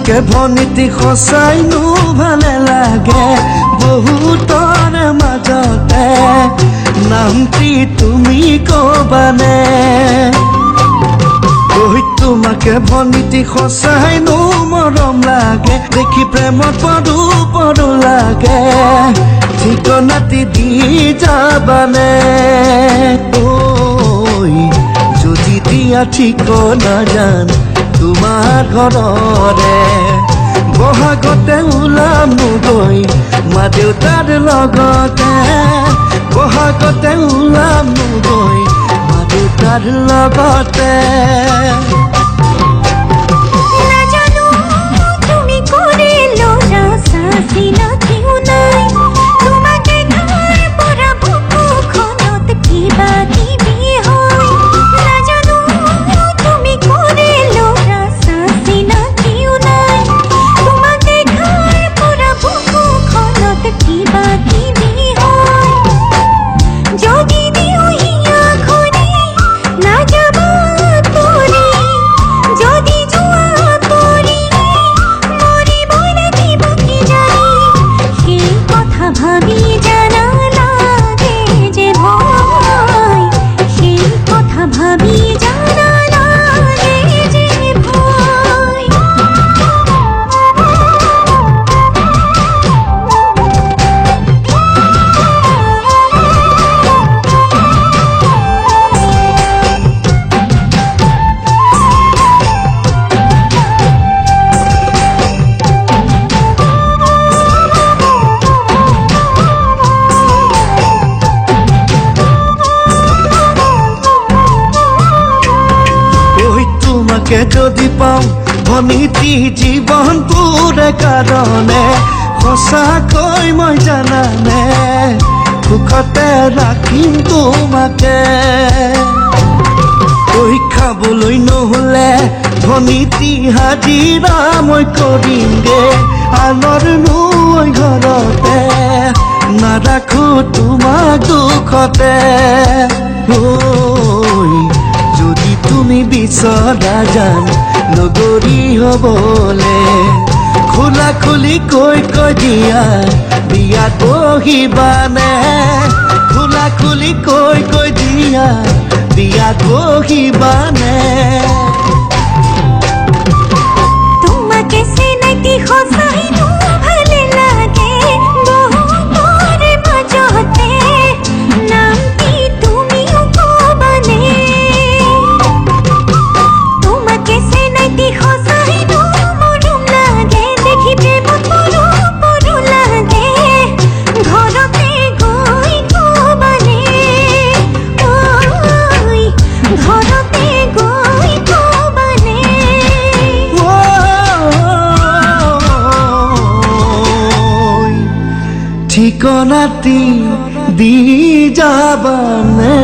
তোমাকে ভনীতি সঁচাইনো ভালে লাগে বহুতৰ মাজতে নামটি তুমি কবানে তোমাকে ভনীতি সঁচাইনো মৰম লাগে দেখি প্ৰেমত পদু পদু লাগে ঠিকনাটি দি যাবানে যদি দিয়া ঠিকনা জান তোমাৰ ঘৰৰে বহাগতে ওলাম গৈ মা দেউতাৰ লগতে বহাগতে ওলাম গৈ মা দেউতাৰ লগতে যদি পাওঁ ভনীতি জীৱন পুৰে কাৰণে সঁচাকৈ মই জানানে সুখতে ৰাখিম তোমাকে খাবলৈ নহ'লে ভনীতি হাজিৰা মই কৰিমগে আনৰ নৈ ঘৰতে নাৰাখো তোমাক দুখতে যদি তুমি বিচৰা জান লগৰী হ'বলে খোলা খুলি কৈ দিয়া বিয়াত বহিবানে খোলা খুলি কৈ দিয়া বিয়াত বহিবানে তোমাকে চিনাকি সঁচাইনো ভালে লাগে বহুতৰ মাজতে নামটি তুমিও কবানে তোমাকে চিনাকি সঁচাইনো মৰম লাগে দেখি প্ৰেমত পৰো পৰো লাগে ঘৰতে গৈ কবানে ঘৰতে গৈ কবানে ঠিকনাটি দি যাবানে